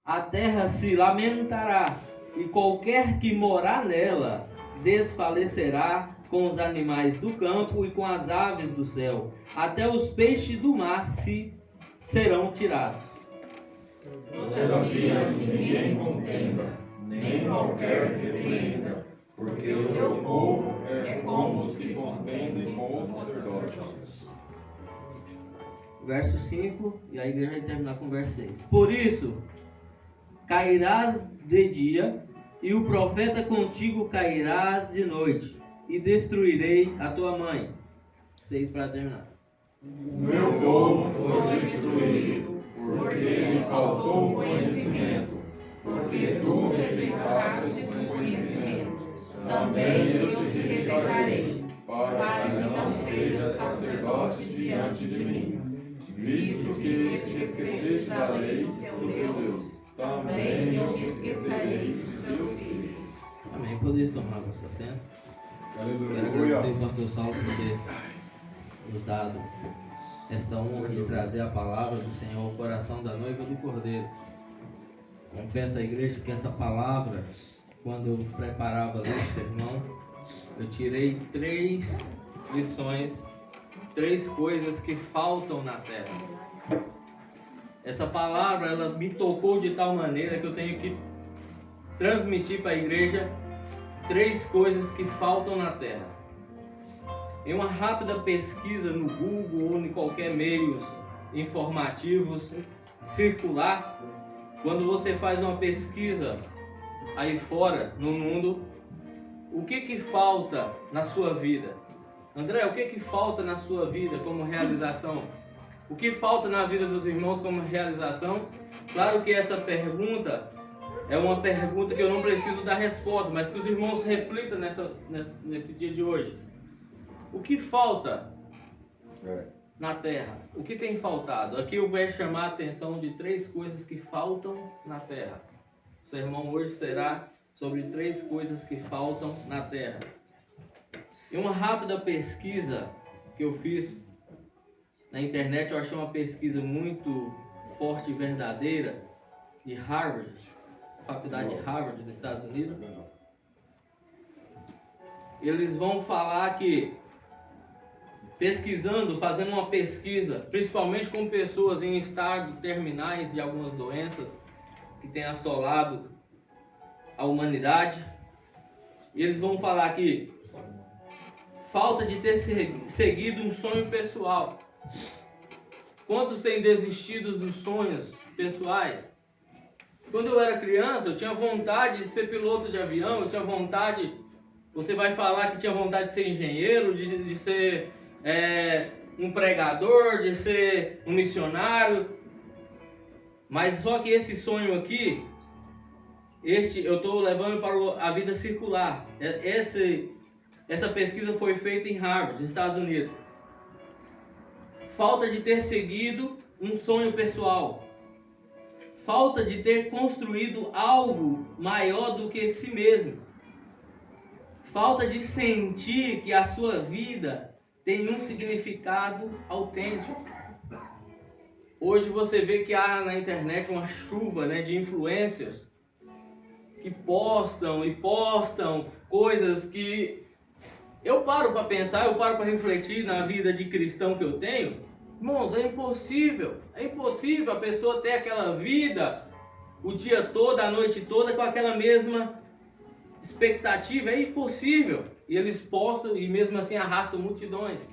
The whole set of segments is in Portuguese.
A terra se lamentará, e qualquer que morar nela desfalecerá com os animais do campo e com as aves do céu. Até os peixes do mar serão tirados. Todavia ninguém contenda, nem qualquer repreenda, porque o teu povo é como os que contendem com os sacerdotes. Verso 5, e a igreja vai terminar com o verso 6. Por isso, cairás de dia, e o profeta contigo cairás de noite, e destruirei a tua mãe. 6 para terminar. O meu povo foi destruído, porque lhe faltou conhecimento, porque tu rejeitaste o conhecimento. Também eu te rejeitarei, para que não sejas sacerdote diante de mim, visto que te esqueceste da lei do teu Deus. Também eu me esquecerei dos teus filhos. Amém. Podeis tomar vosso assento. Quero Aleluia. agradecer ao pastor Saulo por ter nos dado esta honra de trazer a palavra do Senhor ao coração da noiva do Cordeiro. Confesso à igreja que essa palavra, quando eu preparava ali o sermão, eu tirei 3 lições, 3 coisas que faltam na terra. Essa palavra, ela me tocou de tal maneira que eu tenho que transmitir para a igreja 3 coisas que faltam na terra. Em uma rápida pesquisa no Google ou em qualquer meios informativos circular, quando você faz uma pesquisa aí fora no mundo, o que falta na sua vida? André, o que falta na sua vida como realização? O que falta na vida dos irmãos como realização? Claro que essa pergunta é uma pergunta que eu não preciso dar resposta, mas que os irmãos reflitam nesse dia de hoje. O que falta na terra? O que tem faltado? Aqui eu vou chamar a atenção de 3 coisas que faltam na terra. O sermão hoje será sobre 3 coisas que faltam na terra. Em uma rápida pesquisa que eu fiz na internet, eu achei uma pesquisa muito forte e verdadeira de Harvard, Faculdade de Harvard dos Estados Unidos. Eles vão falar que pesquisando, fazendo uma pesquisa, principalmente com pessoas em estado terminais de algumas doenças que têm assolado a humanidade, eles vão falar que falta de ter seguido um sonho pessoal. Quantos têm desistido dos sonhos pessoais? Quando eu era criança, eu tinha vontade de ser piloto de avião, eu tinha vontade, você vai falar que tinha vontade de ser engenheiro, de ser um pregador, de ser um missionário. Mas só que esse sonho aqui, eu estou levando para a vida circular. Essa pesquisa foi feita em Harvard, nos Estados Unidos. Falta de ter seguido um sonho pessoal. Falta de ter construído algo maior do que si mesmo. Falta de sentir que a sua vida tem um significado autêntico. Hoje você vê que há na internet uma chuva, de influencers que postam coisas que eu paro para pensar, eu paro para refletir na vida de cristão que eu tenho. Irmãos, é impossível a pessoa ter aquela vida o dia todo, a noite toda com aquela mesma expectativa, é impossível. E eles postam e mesmo assim arrastam multidões.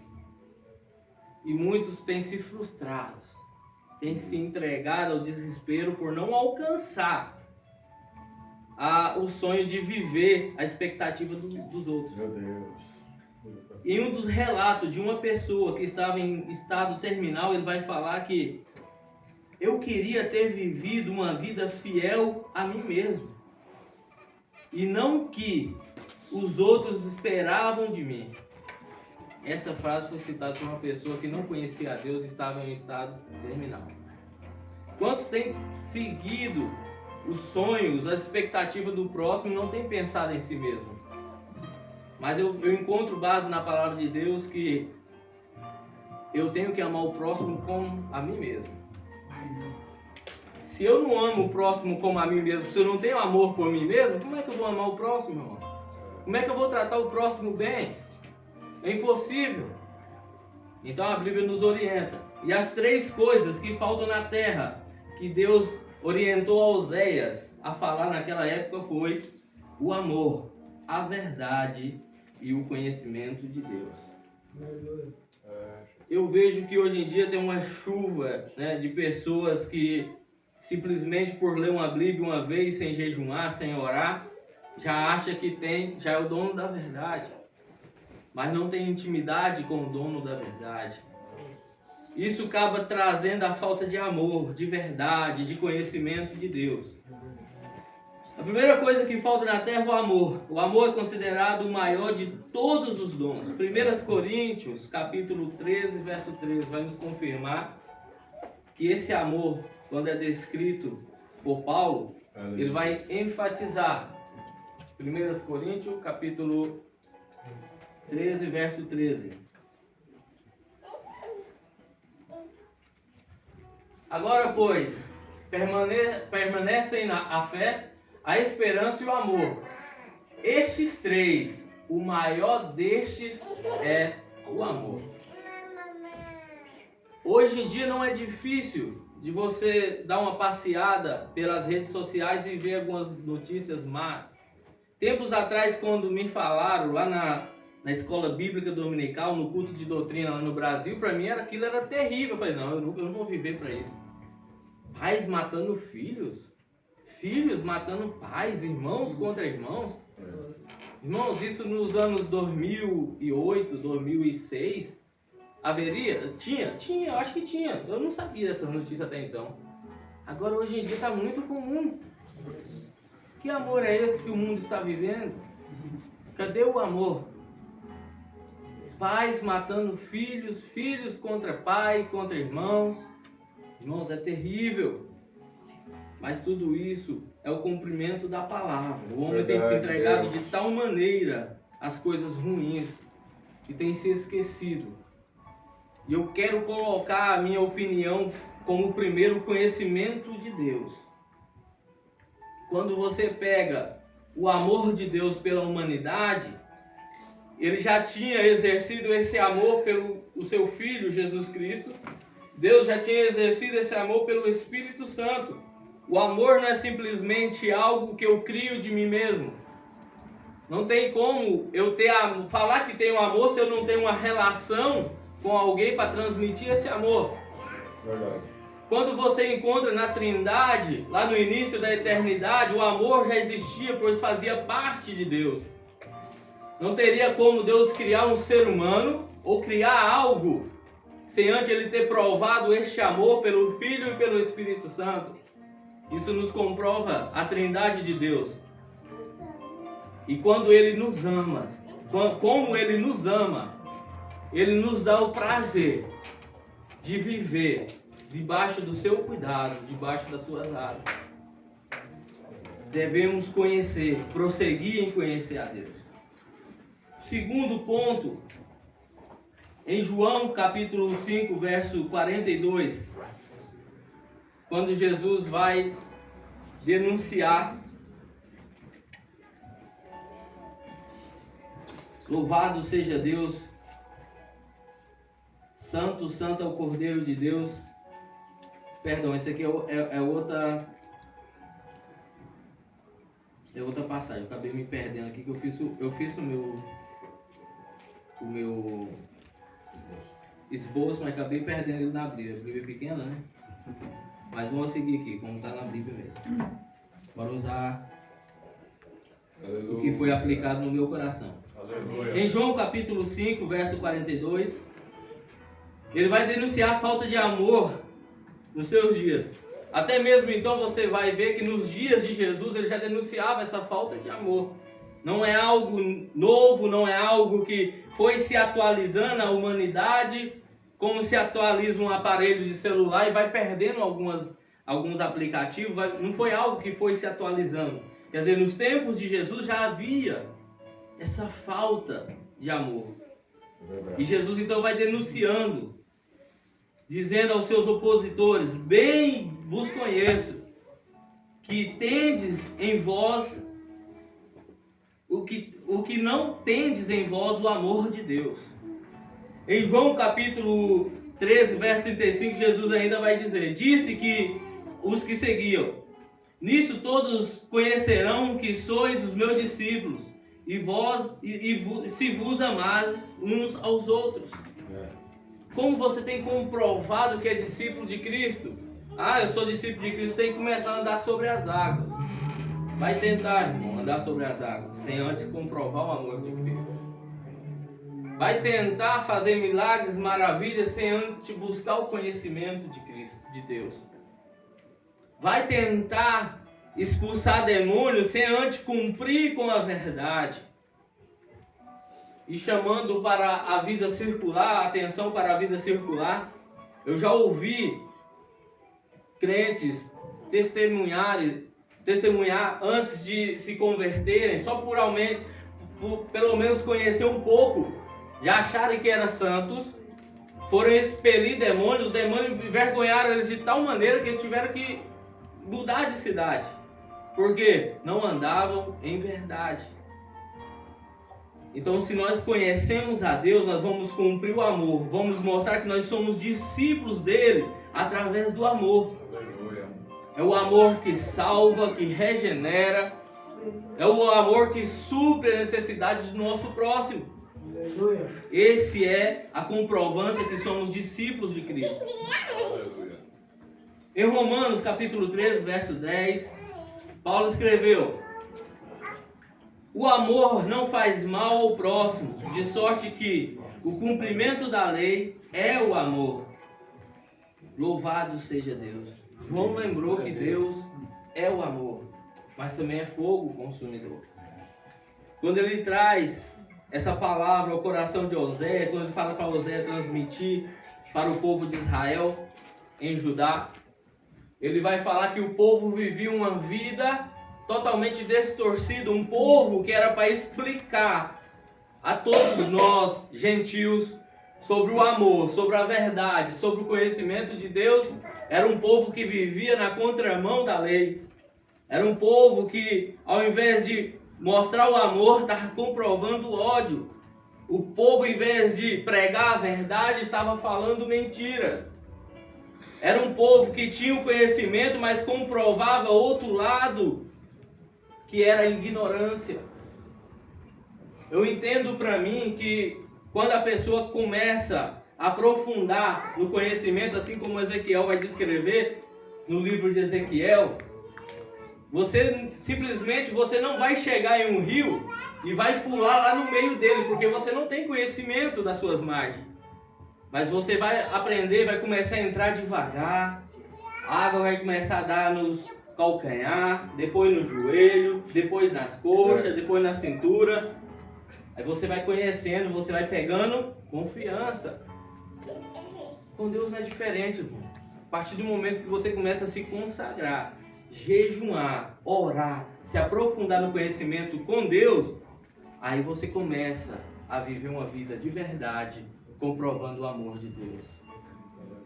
E muitos têm se frustrado, têm se entregado ao desespero por não alcançar o sonho de viver a expectativa dos outros. Meu Deus. Em um dos relatos de uma pessoa que estava em estado terminal, ele vai falar que eu queria ter vivido uma vida fiel a mim mesmo e não que os outros esperavam de mim. Essa frase foi citada por uma pessoa que não conhecia a Deus e estava em um estado terminal. Quantos têm seguido os sonhos, a expectativa do próximo, não têm pensado em si mesmo? Mas eu encontro base na palavra de Deus que eu tenho que amar o próximo como a mim mesmo. Se eu não amo o próximo como a mim mesmo, se eu não tenho amor por mim mesmo, como é que eu vou amar o próximo, irmão? Como é que eu vou tratar o próximo bem? É impossível. Então a Bíblia nos orienta. E as 3 coisas que faltam na terra, que Deus orientou a Oséias a falar naquela época, foi o amor, a verdade e o conhecimento de Deus. Eu vejo que hoje em dia tem uma chuva, né, de pessoas que simplesmente por ler uma Bíblia uma vez, sem jejuar, sem orar, já acha que já é o dono da verdade, mas não tem intimidade com o dono da verdade. Isso acaba trazendo a falta de amor, de verdade, de conhecimento de Deus. A primeira coisa que falta na terra é o amor. O amor é considerado o maior de todos os dons. 1 Coríntios, capítulo 13, verso 13, vai nos confirmar que esse amor, quando é descrito por Paulo, ele vai enfatizar. 1 Coríntios, capítulo 13, verso 13. Agora, pois, permanecem a fé, a esperança e o amor. Estes 3, o maior destes é o amor. Hoje em dia não é difícil de você dar uma passeada pelas redes sociais e ver algumas notícias más. Tempos atrás, quando me falaram lá na escola bíblica dominical, no culto de doutrina lá no Brasil, para mim aquilo era terrível. Eu falei, não, eu não vou viver para isso. Pais matando filhos, filhos matando pais, irmãos contra irmãos. Irmãos, isso nos anos 2008, 2006, haveria? Tinha, eu acho que tinha. Eu não sabia dessas notícias até então. Agora, hoje em dia, está muito comum. Que amor é esse que o mundo está vivendo? Cadê o amor? Pais matando filhos, filhos contra pai, contra irmãos. Irmãos, é terrível. Mas tudo isso é o cumprimento da palavra. O homem tem se entregado de tal maneira às coisas ruins que tem se esquecido. E eu quero colocar a minha opinião como primeiro conhecimento de Deus. Quando você pega o amor de Deus pela humanidade, ele já tinha exercido esse amor pelo seu Filho, Jesus Cristo. Deus já tinha exercido esse amor pelo Espírito Santo. O amor não é simplesmente algo que eu crio de mim mesmo. Não tem como eu falar que tenho amor se eu não tenho uma relação com alguém para transmitir esse amor. Verdade. Quando você encontra na Trindade, lá no início da eternidade, o amor já existia, pois fazia parte de Deus. Não teria como Deus criar um ser humano ou criar algo sem antes ele ter provado este amor pelo Filho e pelo Espírito Santo. Isso nos comprova a Trindade de Deus. E quando Ele nos ama, como Ele nos ama, Ele nos dá o prazer de viver debaixo do seu cuidado, debaixo das suas asas. Devemos conhecer, prosseguir em conhecer a Deus. Segundo ponto, em João capítulo 5, verso 42, quando Jesus vai denunciar: louvado seja Deus, santo, santo é o Cordeiro de Deus. Perdão, esse aqui é outra passagem. Eu acabei me perdendo aqui, que eu fiz o meu esboço, mas acabei perdendo ele na Bíblia. A Bíblia é pequena, né? Mas vamos seguir aqui, como está na Bíblia mesmo. Bora usar o que foi aplicado no meu coração. Aleluia. Em João capítulo 5, verso 42, ele vai denunciar a falta de amor nos seus dias. Até mesmo então você vai ver que nos dias de Jesus ele já denunciava essa falta de amor. Não é algo novo, não é algo que foi se atualizando a humanidade, como se atualiza um aparelho de celular e vai perdendo alguns aplicativos. Não foi algo que foi se atualizando. Quer dizer, nos tempos de Jesus já havia essa falta de amor. E Jesus então vai denunciando, dizendo aos seus opositores: bem vos conheço, que tendes em vós, o que não tendes em vós o amor de Deus. Em João capítulo 13, verso 35, Jesus ainda vai dizer: disse que os que seguiam, nisso todos conhecerão que sois os meus discípulos, se vos amardes uns aos outros. Como você tem comprovado que é discípulo de Cristo? Eu sou discípulo de Cristo, tem que começar a andar sobre as águas. Vai tentar, irmão, andar sobre as águas, sem antes comprovar o amor de Cristo. Vai tentar fazer milagres, maravilhas, sem antes buscar o conhecimento de Cristo, de Deus. Vai tentar expulsar demônios sem antes cumprir com a verdade. E chamando para a vida circular, atenção para a vida circular. Eu já ouvi crentes testemunhar antes de se converterem, só pelo menos conhecer um pouco, já acharem que eram santos, foram expelir demônios, os demônios envergonharam eles de tal maneira que eles tiveram que mudar de cidade, porque não andavam em verdade. Então, se nós conhecemos a Deus, nós vamos cumprir o amor, vamos mostrar que nós somos discípulos dele através do amor. É o amor que salva, que regenera, é o amor que supre a necessidade do nosso próximo. Esse é a comprovância que somos discípulos de Cristo. Em Romanos capítulo 13, verso 10, Paulo escreveu: o amor não faz mal ao próximo, de sorte que o cumprimento da lei é o amor. Louvado seja Deus. João lembrou que Deus é o amor, mas também é fogo consumidor. Quando ele traz essa palavra ao coração de Oséias, quando ele fala para Oséias transmitir para o povo de Israel em Judá, ele vai falar que o povo vivia uma vida totalmente distorcida, um povo que era para explicar a todos nós, gentios, sobre o amor, sobre a verdade, sobre o conhecimento de Deus. Era um povo que vivia na contramão da lei. Era um povo que, ao invés de mostrar o amor, estava comprovando o ódio. O povo, em vez de pregar a verdade, estava falando mentira. Era um povo que tinha o conhecimento, mas comprovava outro lado, que era a ignorância. Eu entendo para mim que quando a pessoa começa a aprofundar no conhecimento, assim como Ezequiel vai descrever no livro de Ezequiel, você não vai chegar em um rio e vai pular lá no meio dele, porque você não tem conhecimento das suas margens. Mas você vai aprender, vai começar a entrar devagar, a água vai começar a dar nos calcanhar, depois no joelho, depois nas coxas, depois na cintura. Aí você vai conhecendo, você vai pegando confiança. Com Deus não é diferente, irmão. A partir do momento que você começa a se consagrar, jejuar, orar, se aprofundar no conhecimento com Deus, aí você começa a viver uma vida de verdade, comprovando o amor de Deus.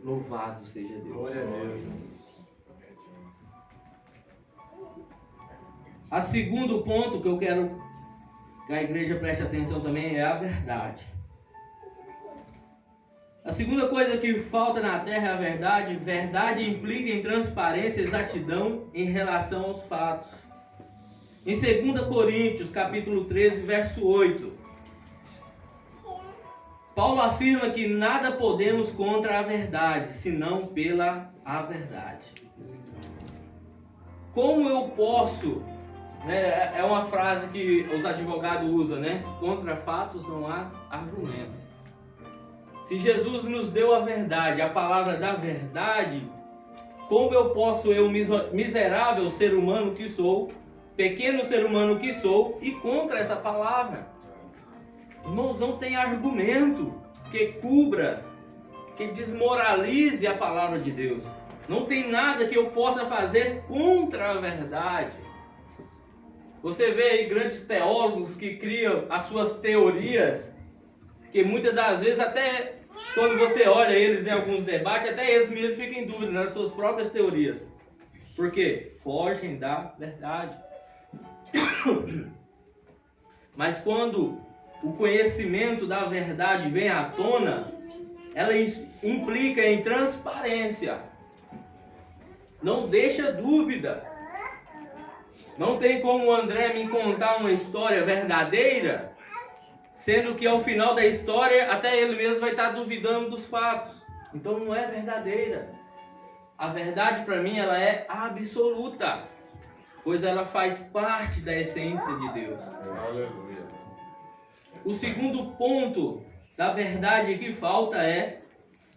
Louvado seja Deus. Glória a Deus. A segundo ponto que eu quero que a igreja preste atenção também é a verdade. A segunda coisa que falta na terra é a verdade. Verdade implica em transparência e exatidão em relação aos fatos. Em 2 Coríntios, capítulo 13, verso 8, Paulo afirma que nada podemos contra a verdade, senão pela a verdade. Como eu posso... É uma frase que os advogados usam, né? Contra fatos não há argumento. Se Jesus nos deu a verdade, a palavra da verdade, como eu posso, eu miserável ser humano que sou, pequeno ser humano que sou, ir contra essa palavra? Irmãos, não tem argumento que cubra, que desmoralize a palavra de Deus. Não tem nada que eu possa fazer contra a verdade. Você vê aí grandes teólogos que criam as suas teorias, que muitas das vezes, até quando você olha eles em alguns debates, até eles mesmos ficam em dúvida nas suas próprias teorias. Por quê? Fogem da verdade. Mas quando o conhecimento da verdade vem à tona, ela implica em transparência. Não deixa dúvida. Não tem como o André me contar uma história verdadeira, sendo que ao final da história até ele mesmo vai estar duvidando dos fatos. Então não é verdadeira. A verdade para mim ela é absoluta, pois ela faz parte da essência de Deus. Aleluia. O segundo ponto da verdade que falta é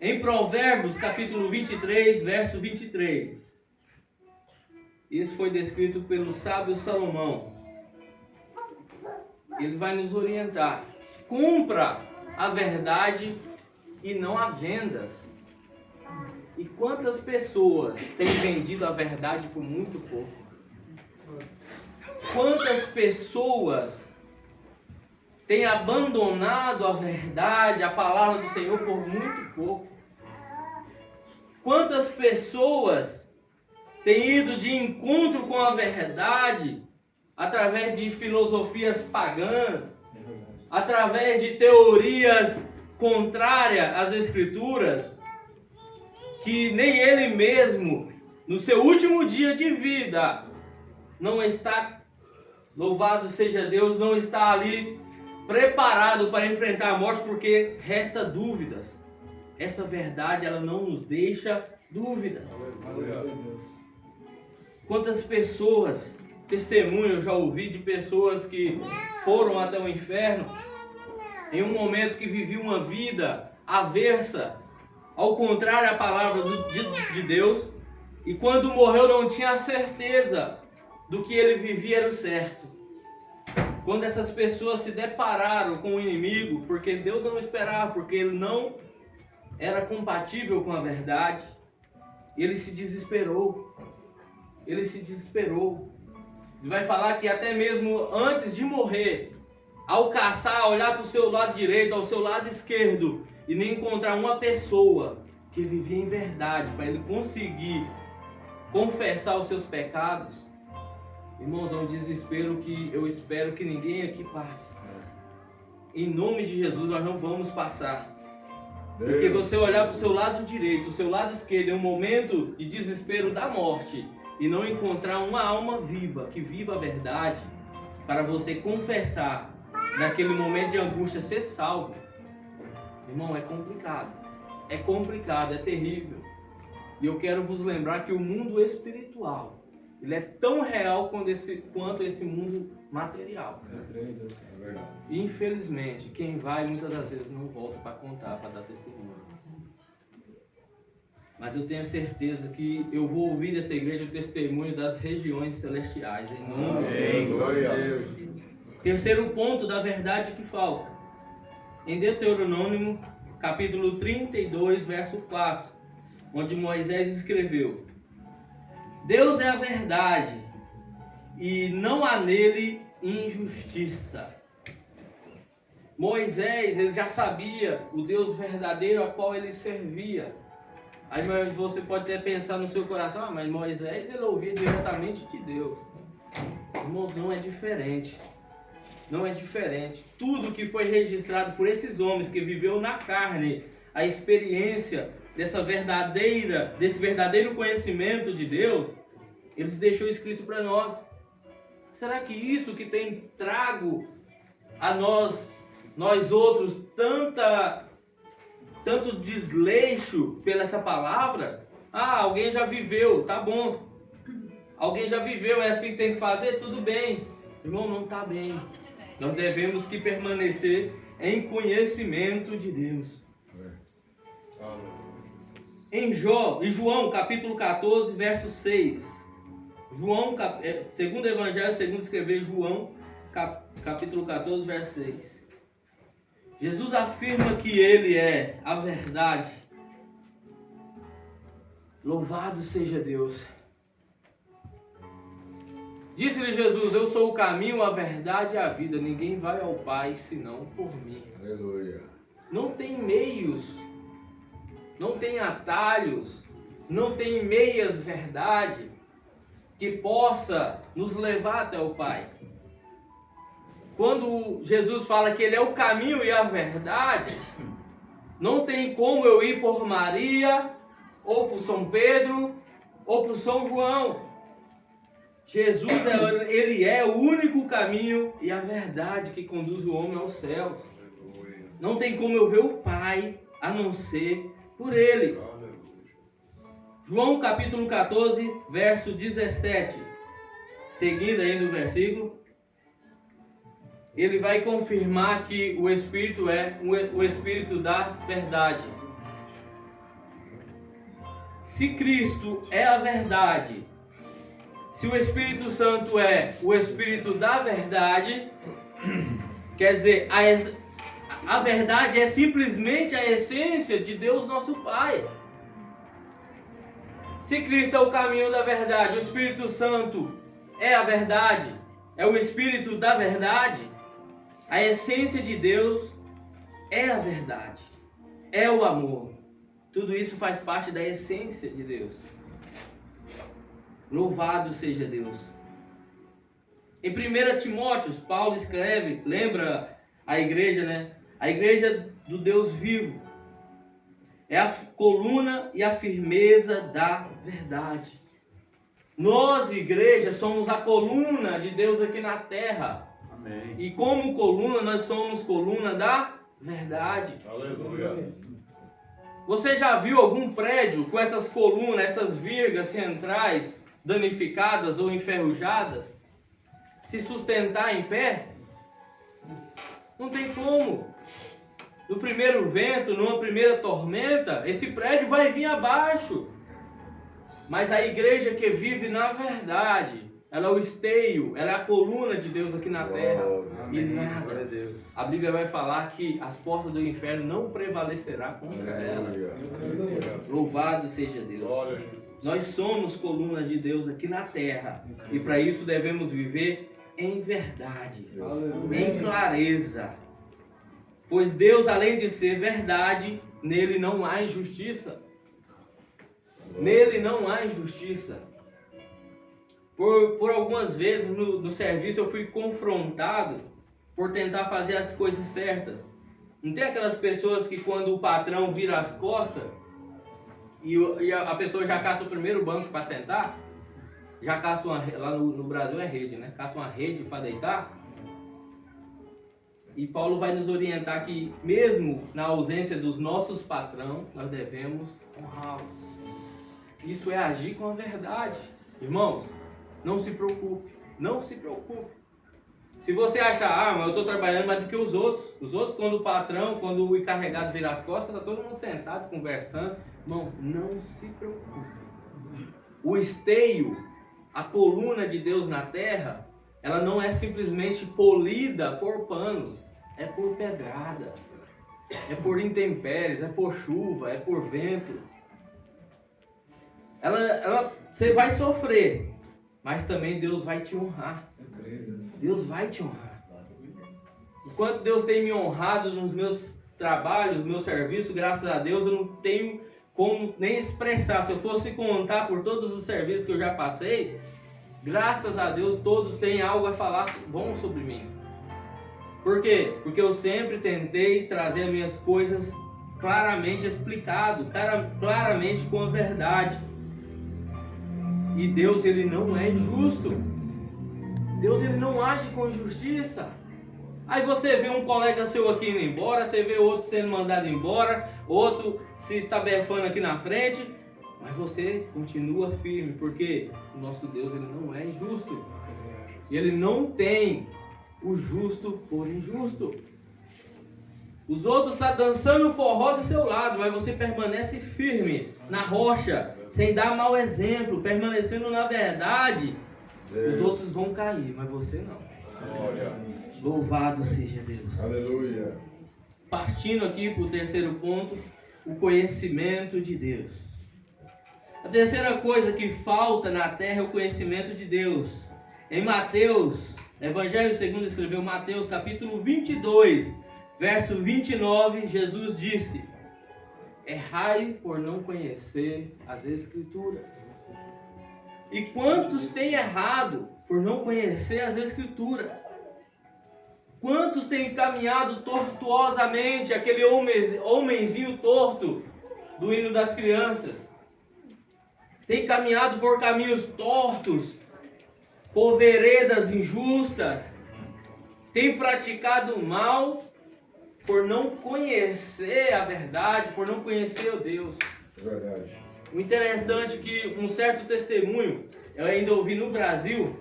em Provérbios capítulo 23, verso 23. Isso foi descrito pelo sábio Salomão. Ele vai nos orientar. Cumpra a verdade e não há vendas. E quantas pessoas têm vendido a verdade por muito pouco? Quantas pessoas têm abandonado a verdade, a palavra do Senhor por muito pouco? Quantas pessoas têm ido de encontro com a verdade através de filosofias pagãs, através de teorias contrárias às Escrituras, que nem ele mesmo, no seu último dia de vida, não está, louvado seja Deus, não está ali preparado para enfrentar a morte, porque resta dúvidas. Essa verdade, ela não nos deixa dúvidas. Quantas pessoas, testemunho eu já ouvi de pessoas que foram até o inferno em um momento que viviam uma vida aversa, ao contrário à palavra de Deus, e quando morreu não tinha a certeza do que ele vivia era o certo. Quando essas pessoas se depararam com o inimigo, porque Deus não esperava, porque ele não era compatível com a verdade, ele se desesperou. Ele se desesperou. Ele vai falar que até mesmo antes de morrer, ao caçar, olhar para o seu lado direito, ao seu lado esquerdo, e nem encontrar uma pessoa que vivia em verdade, para ele conseguir confessar os seus pecados, irmãos, é um desespero que eu espero que ninguém aqui passe. Em nome de Jesus, nós não vamos passar. Porque você olhar para o seu lado direito, o seu lado esquerdo, em um momento de desespero da morte, e não encontrar uma alma viva, que viva a verdade, para você confessar, naquele momento de angústia, ser salvo. Irmão, é complicado. É complicado, é terrível. E eu quero vos lembrar que o mundo espiritual, ele é tão real quanto esse mundo material. É verdade. E infelizmente, quem vai muitas das vezes não volta para contar, para dar testemunho. Mas eu tenho certeza que eu vou ouvir dessa igreja o testemunho das regiões celestiais, em nome de Deus. Terceiro ponto da verdade que falta. Em Deuteronômio, capítulo 32, verso 4, onde Moisés escreveu: Deus é a verdade, e não há nele injustiça. Moisés, ele já sabia o Deus verdadeiro a qual ele servia. Aí você pode até pensar no seu coração, mas Moisés, ele ouvia diretamente de Deus. Irmãos, não é diferente. Não é diferente. Tudo que foi registrado por esses homens que viveu na carne, a experiência desse verdadeiro conhecimento de Deus, eles deixou escrito para nós. Será que isso que tem trago a nós outros tanto desleixo pela essa palavra? Ah, alguém já viveu, tá bom. Alguém já viveu, é assim que tem que fazer, tudo bem. Irmão, não está bem. Nós devemos que permanecer em conhecimento de Deus. Em João capítulo 14, verso 6. Segundo Evangelho, segundo escrever João, capítulo 14, verso 6. Jesus afirma que Ele é a verdade. Louvado seja Deus. Disse-lhe Jesus: eu sou o caminho, a verdade e a vida. Ninguém vai ao Pai senão por mim. Aleluia. Não tem meios, não tem atalhos, não tem meias verdade. que possa nos levar até o Pai. Quando Jesus fala que Ele é o caminho e a verdade, não tem como eu ir por Maria, ou por São Pedro, ou por São João. Jesus, Ele é o único caminho e a verdade que conduz o homem aos céus. Não tem como eu ver o Pai, a não ser por Ele. João capítulo 14, verso 17. Seguindo ainda o versículo, ele vai confirmar que o Espírito é o Espírito da verdade. Se Cristo é a verdade, se o Espírito Santo é o Espírito da verdade, quer dizer, a verdade é simplesmente a essência de Deus nosso Pai. Se Cristo é o caminho da verdade, o Espírito Santo é a verdade, é o Espírito da verdade, a essência de Deus é a verdade, é o amor. Tudo isso faz parte da essência de Deus. Louvado seja Deus. Em 1 Timóteo, Paulo escreve, lembra a igreja, né? A igreja do Deus vivo. É a coluna e a firmeza da verdade. Nós, igreja, somos a coluna de Deus aqui na terra. Amém. E como coluna, nós somos coluna da verdade. Aleluia. Você já viu algum prédio com essas colunas, essas vigas centrais danificadas ou enferrujadas se sustentar em pé? Não tem como. No primeiro vento, numa primeira tormenta, esse prédio vai vir abaixo. Mas a igreja que vive na verdade, ela é o esteio, ela é a coluna de Deus aqui na terra. E nada. A Bíblia vai falar que as portas do inferno não prevalecerá contra ela. Louvado seja Deus. Nós somos colunas de Deus aqui na terra. E para isso devemos viver em verdade, em clareza. Pois Deus, além de ser verdade, nele não há injustiça. Nele não há injustiça. Por algumas vezes no serviço eu fui confrontado por tentar fazer as coisas certas. Não tem aquelas pessoas que quando o patrão vira as costas e a pessoa já caça o primeiro banco para sentar, já caça lá no Brasil é rede, né? Caça uma rede para deitar. E Paulo vai nos orientar que mesmo na ausência dos nossos patrões, nós devemos honrá-los. Isso é agir com a verdade. Irmãos, não se preocupe, não se preocupe. Se você achar, mas eu estou trabalhando mais do que os outros. Os outros, quando o patrão, quando o encarregado virar as costas, está todo mundo sentado, conversando. Irmão, não se preocupe. O esteio, a coluna de Deus na terra, ela não é simplesmente polida por panos. É por pedrada, é por intempéries, é por chuva, é por vento. Você vai sofrer, mas também Deus vai te honrar. Deus vai te honrar. Enquanto Deus tem me honrado nos meus trabalhos, no meu serviço, graças a Deus, eu não tenho como nem expressar. Se eu fosse contar por todos os serviços que eu já passei, graças a Deus todos têm algo a falar bom sobre mim. Por quê? Porque eu sempre tentei trazer as minhas coisas claramente explicado, claramente com a verdade. E Deus, ele não é injusto. Deus, ele não age com injustiça. Aí você vê um colega seu aqui indo embora, você vê outro sendo mandado embora, outro se estabefando aqui na frente, mas você continua firme, porque o nosso Deus, ele não é injusto. E ele não tem o justo por injusto. Os outros estão dançando o forró do seu lado, mas você permanece firme na rocha, sem dar mau exemplo, permanecendo na verdade. Os outros vão cair, mas você não. Louvado seja Deus. Aleluia. Partindo aqui para o terceiro ponto, o conhecimento de Deus. A terceira coisa que falta na terra é o conhecimento de Deus. Em Mateus, Evangelho segundo escreveu Mateus capítulo 22, verso 29, Jesus disse: errai por não conhecer as Escrituras. E quantos têm errado por não conhecer as Escrituras? Quantos têm caminhado tortuosamente, aquele homenzinho torto do hino das crianças? Tem caminhado por caminhos tortos, por veredas injustas, tem praticado o mal por não conhecer a verdade, por não conhecer o Deus. É verdade. O interessante é que um certo testemunho, eu ainda ouvi no Brasil,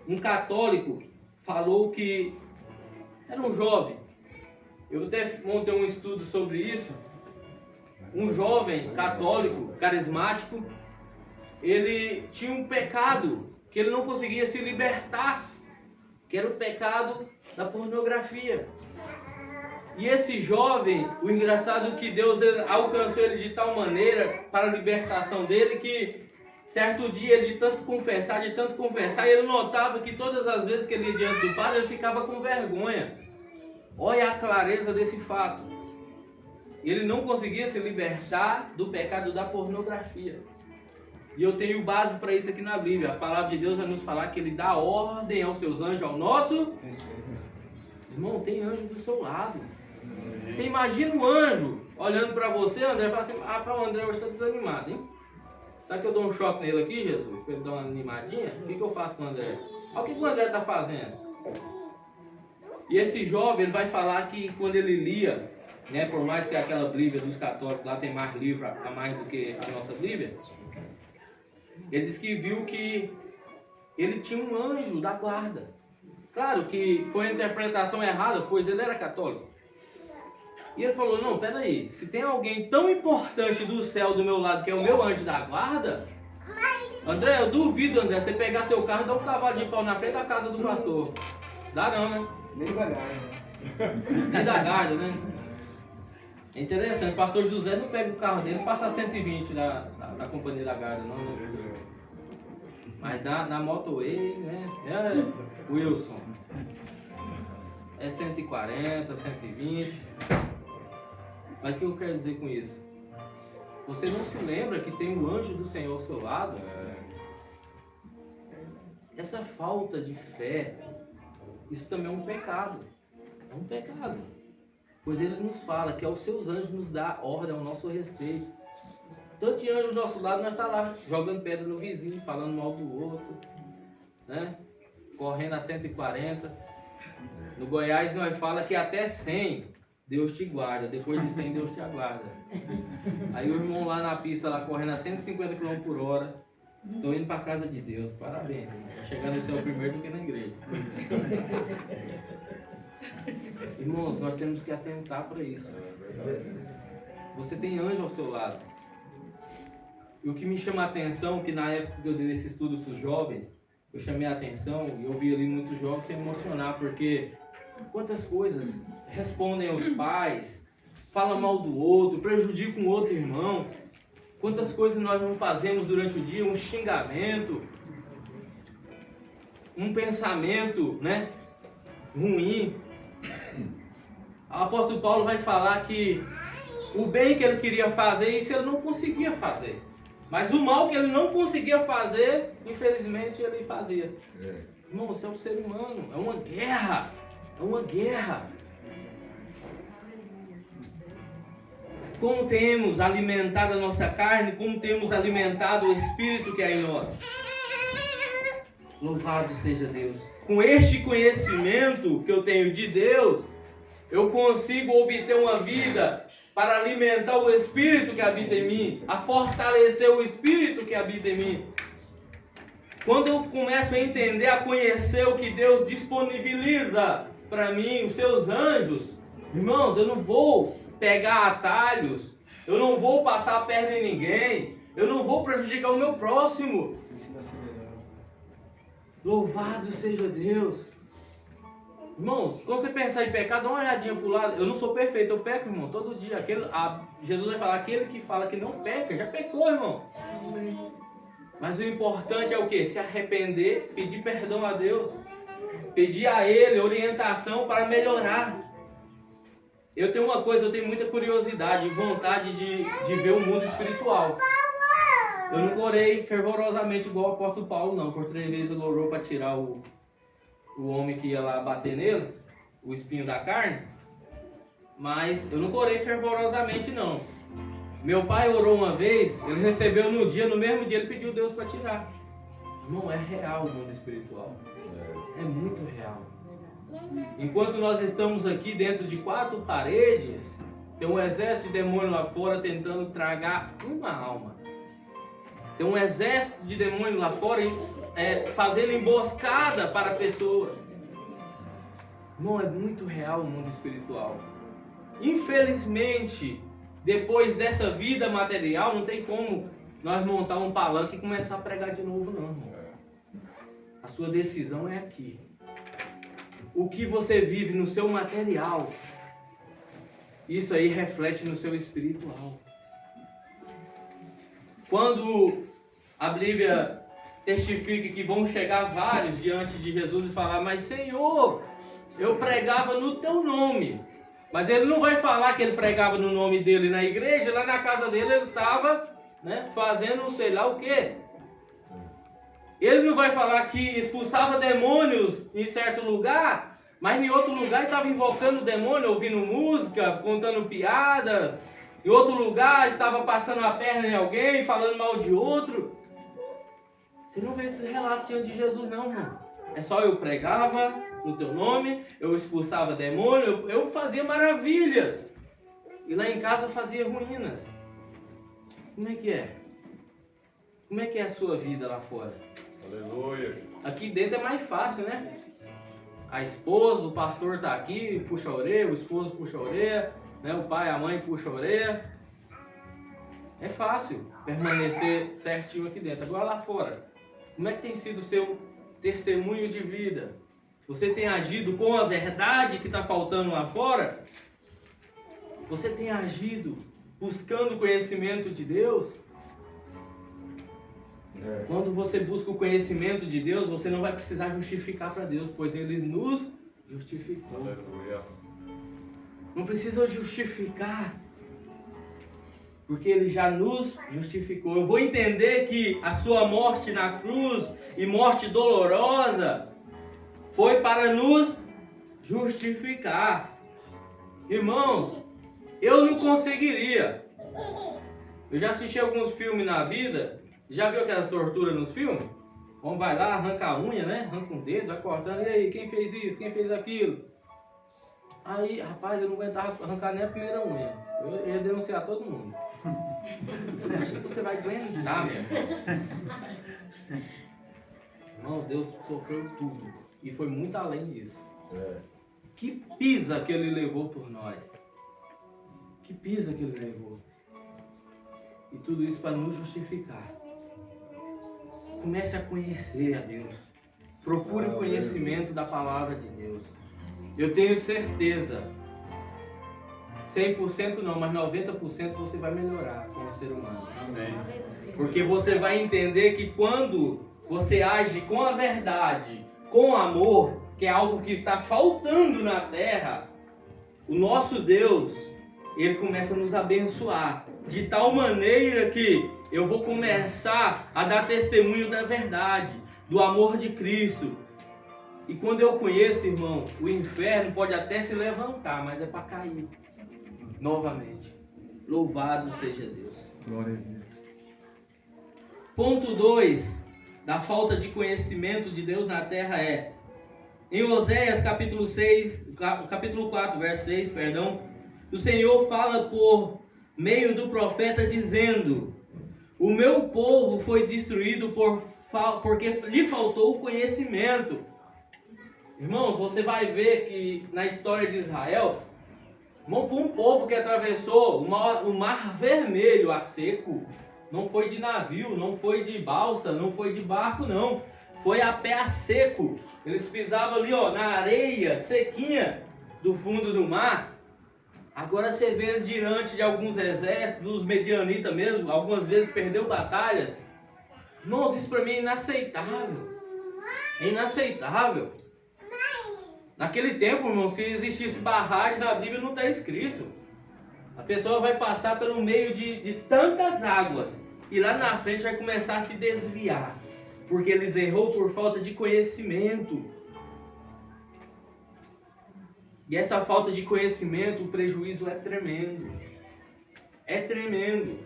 um católico falou que era um jovem. Eu até montei um estudo sobre isso. Um jovem católico, carismático, ele tinha um pecado que ele não conseguia se libertar, que era o pecado da pornografia. E esse jovem, o engraçado é que Deus alcançou ele de tal maneira para a libertação dele que certo dia ele de tanto confessar, ele notava que todas as vezes que ele ia diante do padre, ele ficava com vergonha. Olha a clareza desse fato. Ele não conseguia se libertar do pecado da pornografia. E eu tenho base para isso aqui na Bíblia. A palavra de Deus vai nos falar que Ele dá ordem aos seus anjos, ao nosso... Irmão, tem anjo do seu lado. Você imagina um anjo olhando para você, André, e fala assim, o André hoje está desanimado, hein? Sabe que eu dou um choque nele aqui, Jesus? Para ele dar uma animadinha? O que eu faço com o André? Olha o que o André está fazendo. E esse jovem, ele vai falar que quando ele lia, né, por mais que aquela Bíblia dos católicos lá tem mais livro a mais do que a nossa Bíblia, ele disse que viu que ele tinha um anjo da guarda. Claro que foi uma interpretação errada, pois ele era católico. E ele falou, não, peraí, se tem alguém tão importante do céu do meu lado, que é o meu anjo da guarda, André, eu duvido, André, você pegar seu carro e dar um cavalo de pau na frente da casa do pastor. Dá não, né? Nem da guarda. Nem da guarda, né? É interessante, o pastor José não pega o carro dele e passa 120 da companhia da guarda, não, né? Mas na Motorway, né? É, Wilson. É 140, 120. Mas o que eu quero dizer com isso? Você não se lembra que tem o anjo do Senhor ao seu lado? Essa falta de fé, isso também é um pecado. É um pecado. Pois ele nos fala que aos seus anjos nos dá ordem ao nosso respeito. Tanto de anjo do nosso lado, nós estamos lá jogando pedra no vizinho, falando mal do outro, né? Correndo a 140. No Goiás nós fala que até 100 Deus te guarda, depois de 100 Deus te aguarda. Aí o irmão lá na pista, lá correndo a 150 km por hora, estou indo para a casa de Deus, parabéns, irmão. Vai chegar no céu primeiro do que na igreja. Irmãos, nós temos que atentar para isso. Você tem anjo ao seu lado. E o que me chama a atenção, que na época que eu dei esse estudo para os jovens, eu chamei a atenção e eu vi ali muitos jovens se emocionar, porque quantas coisas respondem aos pais, falam mal do outro, prejudicam o outro irmão. Quantas coisas nós não fazemos durante o dia, um xingamento, um pensamento, né, ruim. O apóstolo Paulo vai falar que o bem que ele queria fazer, isso ele não conseguia fazer. Mas o mal que ele não conseguia fazer, infelizmente ele fazia. Irmão, você é um ser humano, é uma guerra. É uma guerra. Como temos alimentado a nossa carne, como temos alimentado o Espírito que há em nós. Louvado seja Deus. Com este conhecimento que eu tenho de Deus, eu consigo obter uma vida para alimentar o Espírito que habita em mim, a fortalecer o Espírito que habita em mim. Quando eu começo a entender, a conhecer o que Deus disponibiliza para mim, os seus anjos, irmãos, eu não vou pegar atalhos, eu não vou passar a perna em ninguém, eu não vou prejudicar o meu próximo. Louvado seja Deus. Irmãos, quando você pensar em pecado, dá uma olhadinha para o lado. Eu não sou perfeito, eu peco, irmão, todo dia. Jesus vai falar, aquele que fala que não peca, já pecou, irmão. Mas o importante é o quê? Se arrepender, pedir perdão a Deus, pedir a Ele orientação para melhorar. Eu tenho uma coisa, eu tenho muita curiosidade, vontade de ver o mundo espiritual. Eu não orei fervorosamente igual o apóstolo Paulo, não. Por 3 vezes ele orou para tirar o homem que ia lá bater nele, o espinho da carne. Mas eu não orei fervorosamente, não. Meu pai orou uma vez, ele recebeu no mesmo dia ele pediu Deus para tirar. Irmão, é real o mundo espiritual. É muito real. Enquanto nós estamos aqui dentro de 4 paredes, tem um exército de demônio lá fora tentando tragar uma alma. Tem um exército de demônio lá fora fazendo emboscada para pessoas. Irmão, é muito real o mundo espiritual. Infelizmente, depois dessa vida material, não tem como nós montar um palanque e começar a pregar de novo, não, irmão. A sua decisão é aqui. O que você vive no seu material, isso aí reflete no seu espiritual. Quando a Bíblia testifica que vão chegar vários diante de Jesus e falar: mas Senhor, eu pregava no teu nome. Mas ele não vai falar que ele pregava no nome dele na igreja, lá na casa dele ele estava, fazendo sei lá o quê. Ele não vai falar que expulsava demônios em certo lugar, mas em outro lugar ele estava invocando o demônio, ouvindo música, contando piadas. Em outro lugar estava passando a perna em alguém, falando mal de outro. Você não vê esse relato diante de Jesus, não, irmão. É só eu pregava no teu nome, eu expulsava demônio, eu fazia maravilhas. E lá em casa eu fazia ruínas. Como é que é? Como é que é a sua vida lá fora? Aleluia. Aqui dentro é mais fácil, né? A esposa, o pastor está aqui, puxa a orelha, o esposo puxa a orelha, o pai, a mãe puxa a orelha. É fácil permanecer certinho aqui dentro. Agora lá fora, como é que tem sido o seu testemunho de vida? Você tem agido com a verdade que está faltando lá fora? Você tem agido buscando o conhecimento de Deus? Quando você busca o conhecimento de Deus, você não vai precisar justificar para Deus, pois Ele nos justificou. Aleluia. Não precisa justificar, porque Ele já nos justificou. Eu vou entender que a sua morte na cruz e morte dolorosa foi para nos justificar. Irmãos, eu não conseguiria. Eu já assisti alguns filmes na vida. Já viu aquelas torturas nos filmes? O homem vai lá, arranca a unha, arranca um dedo, vai cortando. E aí, quem fez isso? Quem fez aquilo? Aí, rapaz, eu não aguentava arrancar nem a primeira unha. Eu ia denunciar todo mundo. Você acha que você vai aguentar, meu irmão? Irmão, Deus sofreu tudo. E foi muito além disso. Que pisa que Ele levou por nós. Que pisa que Ele levou. E tudo isso para nos justificar. Comece a conhecer a Deus. Procure o conhecimento da palavra de Deus. Eu tenho certeza, 100% não, mas 90% você vai melhorar como ser humano. Amém. Porque você vai entender que quando você age com a verdade, com amor, que é algo que está faltando na terra, o nosso Deus, Ele começa a nos abençoar. De tal maneira que eu vou começar a dar testemunho da verdade, do amor de Cristo. E quando eu conheço, irmão, o inferno pode até se levantar, mas é para cair novamente. Louvado seja Deus. Glória a Deus. Ponto 2 da falta de conhecimento de Deus na terra é: em Oséias capítulo 4, verso 6, o Senhor fala por meio do profeta dizendo: o meu povo foi destruído porque lhe faltou o conhecimento. Irmãos, você vai ver que na história de Israel, um povo que atravessou o mar vermelho a seco, não foi de navio, não foi de balsa, não foi de barco, não. Foi a pé a seco. Eles pisavam ali, na areia sequinha do fundo do mar. Agora você vê diante de alguns exércitos, dos medianitas mesmo, algumas vezes perdeu batalhas. Irmãos, isso para mim é inaceitável. É inaceitável. Naquele tempo, irmão, se existisse barragem na Bíblia, não está escrito. A pessoa vai passar pelo meio de tantas águas e lá na frente vai começar a se desviar, porque eles errou por falta de conhecimento. E essa falta de conhecimento, o prejuízo é tremendo. É tremendo.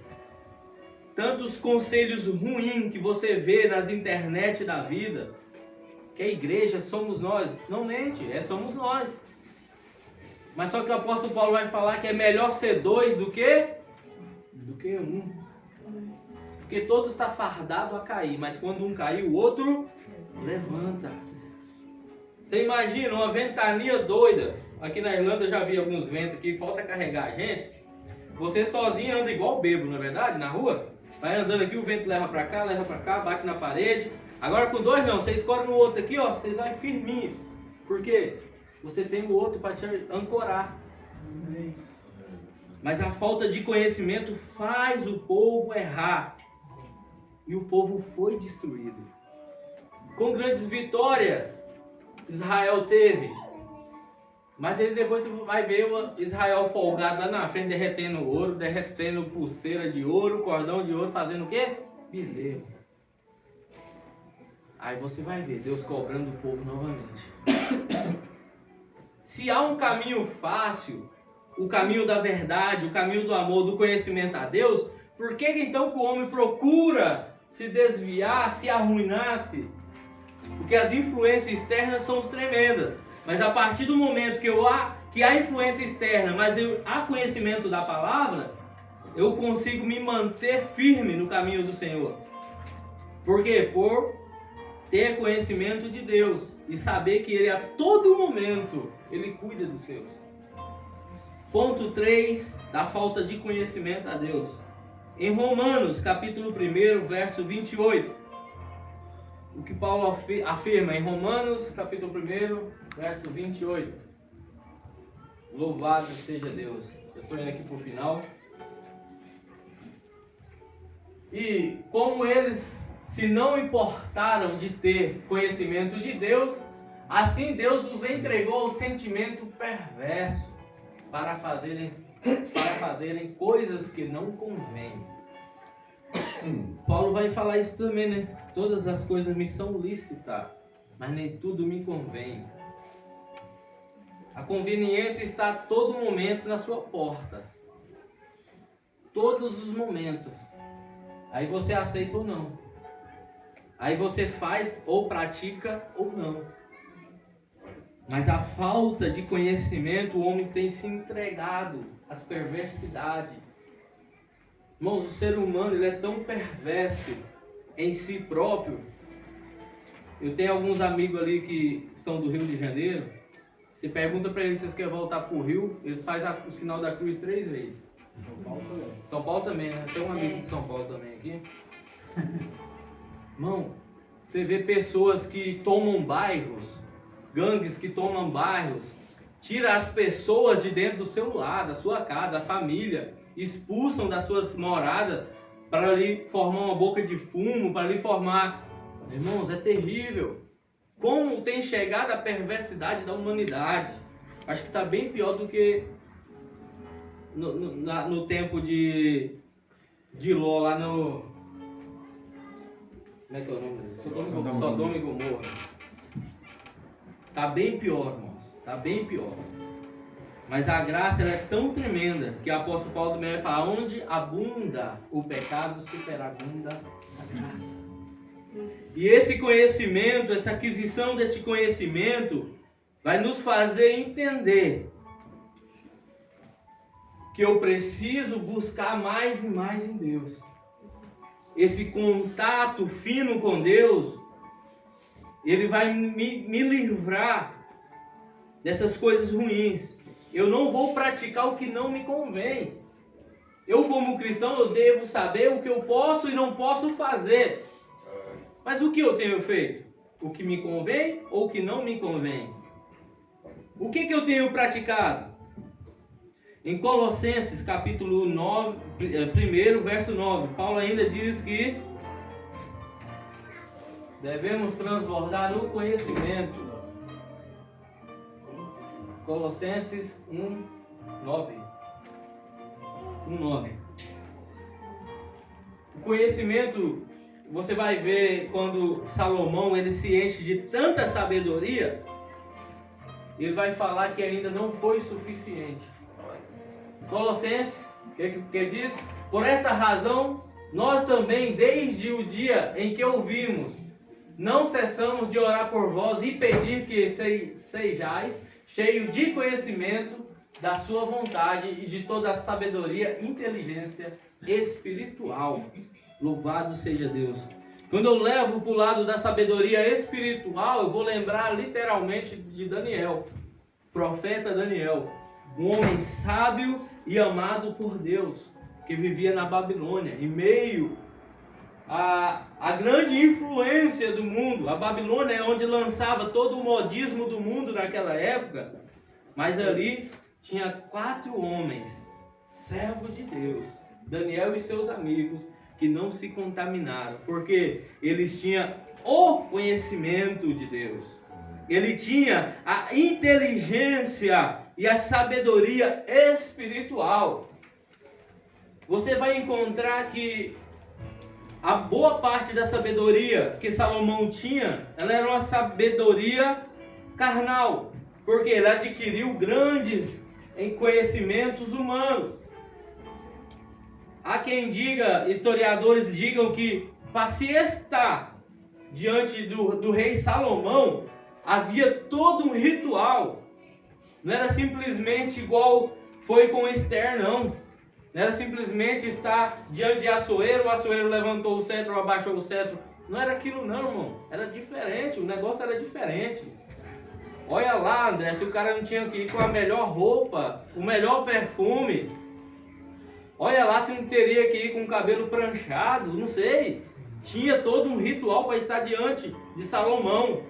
Tantos conselhos ruins que você vê nas internet da vida, que a igreja somos nós. Não mente, somos nós. Mas só que o apóstolo Paulo vai falar que é melhor ser dois do que um. Porque todo está fardado a cair, mas quando um cair, o outro levanta. Você imagina uma ventania doida. Aqui na Irlanda eu já vi alguns ventos aqui, falta carregar a gente. Você sozinho anda igual bêbado, não é verdade? Na rua. Vai andando aqui, o vento leva pra cá, bate na parede. Agora com dois não, você escolhe no outro aqui, ó, vocês vão firminho. Por quê? Você tem o outro para te ancorar. Mas a falta de conhecimento faz o povo errar. E o povo foi destruído. Com grandes vitórias, Israel teve. Mas ele depois você vai ver o Israel folgado lá na frente, derretendo ouro, derretendo pulseira de ouro, cordão de ouro, fazendo o quê? Bezerro. Aí você vai ver Deus cobrando o povo novamente. Se há um caminho fácil, o caminho da verdade, o caminho do amor, do conhecimento a Deus, por que então que o homem procura se desviar, se arruinar-se? Porque as influências externas são tremendas. Mas a partir do momento que há influência externa, mas há conhecimento da palavra, eu consigo me manter firme no caminho do Senhor. Por quê? Por ter conhecimento de Deus e saber que Ele a todo momento, Ele cuida dos seus. Ponto 3 da falta de conhecimento a Deus. Em Romanos, capítulo 1, verso 28. O que Paulo afirma em Romanos, capítulo 1, verso 28. Louvado seja Deus. Eu estou indo aqui para o final. E como eles se não importaram de ter conhecimento de Deus, assim Deus os entregou ao sentimento perverso para fazerem coisas que não convêm. Paulo vai falar isso também, né? Todas as coisas me são lícitas, mas nem tudo me convém. A conveniência está a todo momento na sua porta. Todos os momentos. Aí você aceita ou não. Aí você faz ou pratica ou não. Mas a falta de conhecimento, o homem tem se entregado às perversidades. Irmãos, o ser humano ele é tão perverso em si próprio. Eu tenho alguns amigos ali que são do Rio de Janeiro. Você pergunta para eles se eles querem voltar para o Rio, eles fazem o sinal da cruz 3 vezes. São Paulo também, né? Tem um amigo de São Paulo também aqui. Irmão, você vê pessoas que tomam bairros, gangues que tomam bairros, tira as pessoas de dentro do seu lar, da sua casa, a família, expulsam das suas moradas para ali formar uma boca de fumo, para ali formar... Irmãos, é terrível. Como tem chegado a perversidade da humanidade. Acho que está bem pior do que no tempo de Ló, lá no... Como é que é o nome? Sodoma e Gomorra. Está bem pior, irmãos. Está bem pior. Mas a graça ela é tão tremenda que o apóstolo Paulo também vai falar: onde abunda o pecado, superabunda a graça. E esse conhecimento, essa aquisição desse conhecimento, vai nos fazer entender que eu preciso buscar mais e mais em Deus. Esse contato fino com Deus, ele vai me livrar dessas coisas ruins. Eu não vou praticar o que não me convém. Eu, como cristão, eu devo saber o que eu posso e não posso fazer. Mas o que eu tenho feito? O que me convém ou o que não me convém? O que eu tenho praticado? Em Colossenses, capítulo 9, 1, verso 9, Paulo ainda diz que devemos transbordar no conhecimento. Colossenses 1:9. O conhecimento, você vai ver quando Salomão ele se enche de tanta sabedoria, ele vai falar que ainda não foi suficiente. Colossenses, que diz? Por esta razão, nós também, desde o dia em que ouvimos, não cessamos de orar por vós e pedir que sejais cheios de conhecimento da sua vontade e de toda a sabedoria e inteligência espiritual. Louvado seja Deus. Quando eu levo para o lado da sabedoria espiritual, eu vou lembrar literalmente de Daniel, profeta Daniel, um homem sábio e amado por Deus, que vivia na Babilônia, em meio à grande influência do mundo. A Babilônia é onde lançava todo o modismo do mundo naquela época, mas ali tinha 4 homens, servos de Deus, Daniel e seus amigos, que não se contaminaram, porque eles tinham o conhecimento de Deus. Ele tinha a inteligência e a sabedoria espiritual. Você vai encontrar que a boa parte da sabedoria que Salomão tinha, ela era uma sabedoria carnal, porque ele adquiriu grandes conhecimentos humanos. Há quem diga, historiadores digam que para se estar diante do rei Salomão, havia todo um ritual. Não era simplesmente igual foi com Esther, não. Não era simplesmente estar diante de Assuero, o Assuero levantou o cetro, abaixou o cetro. Não era aquilo não, irmão. Era diferente, o negócio era diferente. Olha lá, André, se o cara não tinha que ir com a melhor roupa, o melhor perfume. Olha lá se não teria que ir com o cabelo pranchado, não sei. Tinha todo um ritual para estar diante de Salomão.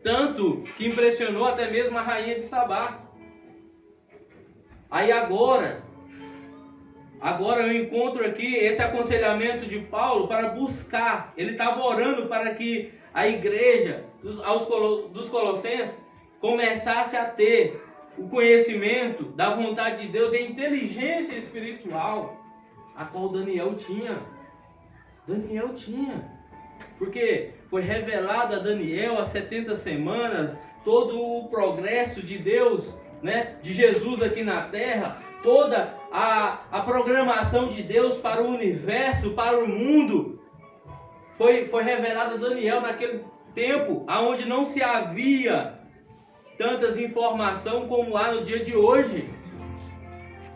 Tanto que impressionou até mesmo a rainha de Sabá. Aí agora eu encontro aqui esse aconselhamento de Paulo para buscar. Ele estava orando para que a igreja dos Colossenses começasse a ter o conhecimento da vontade de Deus e a inteligência espiritual, a qual Daniel tinha. Daniel tinha. Porque foi revelado a Daniel há 70 semanas todo o progresso de Deus, né, de Jesus aqui na terra, toda a programação de Deus para o universo, para o mundo. Foi revelado a Daniel naquele tempo, onde não se havia tantas informações como há no dia de hoje.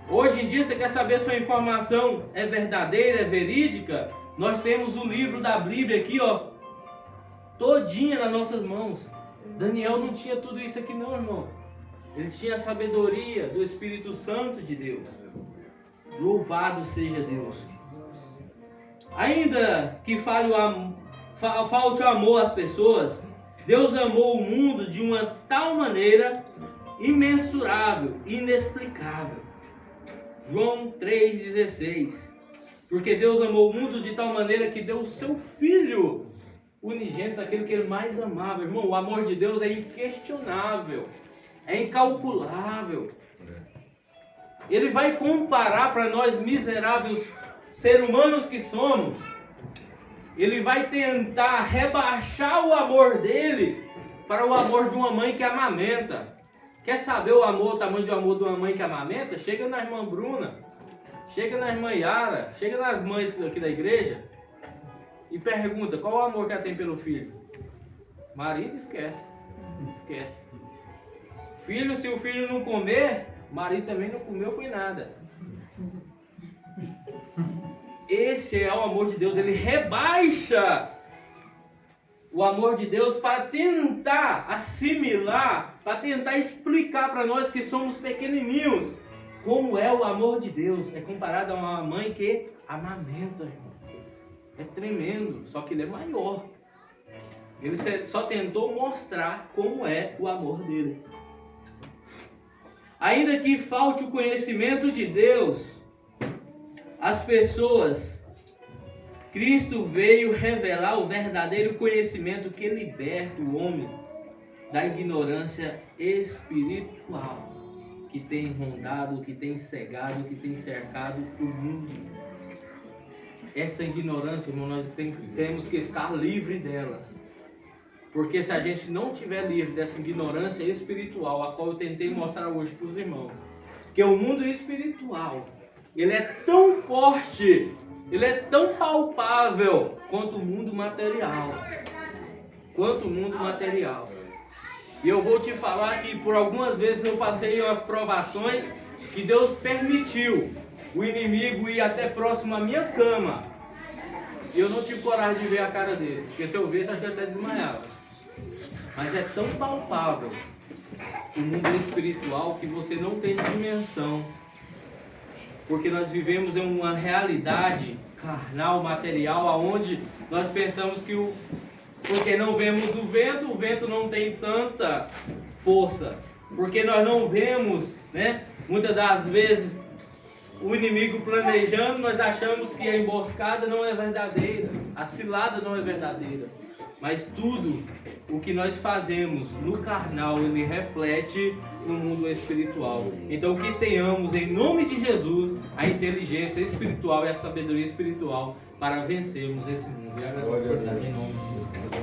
Hoje em dia, você quer saber se a informação é verdadeira, é verídica? Nós temos o livro da Bíblia aqui, ó, todinha nas nossas mãos. Daniel não tinha tudo isso aqui não, irmão. Ele tinha a sabedoria do Espírito Santo de Deus. Louvado seja Deus. Ainda que falte o amor às pessoas, Deus amou o mundo de uma tal maneira imensurável, inexplicável. João 3,16. Porque Deus amou o mundo de tal maneira que deu o seu Filho unigênito, aquele que ele mais amava. Irmão, o amor de Deus é inquestionável, é incalculável. Ele vai comparar para nós miseráveis seres humanos que somos. Ele vai tentar rebaixar o amor dele para o amor de uma mãe que amamenta. Quer saber o tamanho do amor de uma mãe que amamenta? Chega na irmã Bruna, chega na irmã Yara, chega nas mães aqui da igreja e pergunta qual o amor que ela tem pelo filho. Marido esquece. Filho, se o filho não comer, marido também não comeu, foi nada. Esse é o amor de Deus. Ele rebaixa o amor de Deus para tentar assimilar, para tentar explicar para nós que somos pequenininhos como é o amor de Deus. É comparado a uma mãe que amamenta, irmão. É tremendo, só que ele é maior. Ele só tentou mostrar como é o amor dele. Ainda que falte o conhecimento de Deus, as pessoas, Cristo veio revelar o verdadeiro conhecimento que liberta o homem da ignorância espiritual que tem rondado, que tem cegado, que tem cercado o mundo. essa ignorância, irmão, nós temos que estar livre delas. Porque se a gente não estiver livre dessa ignorância espiritual, a qual eu tentei mostrar hoje para os irmãos, que o mundo espiritual, ele é tão forte, ele é tão palpável quanto o mundo material. Quanto o mundo material. E eu vou te falar que por algumas vezes eu passei umas provações que Deus permitiu o inimigo ir até próximo à minha cama. E eu não tive coragem de ver a cara dele, porque se eu visse, acho que até desmaiava. Mas é tão palpável o mundo espiritual que você não tem dimensão. Porque nós vivemos em uma realidade carnal, material, aonde nós pensamos que porque não vemos o vento não tem tanta força. Porque nós não vemos, né? Muitas das vezes o inimigo planejando, nós achamos que a emboscada não é verdadeira, a cilada não é verdadeira. Mas tudo o que nós fazemos no carnal, ele reflete no mundo espiritual. Então que tenhamos em nome de Jesus a inteligência espiritual e a sabedoria espiritual para vencermos esse mundo. E agradeço por estar em nome de Jesus.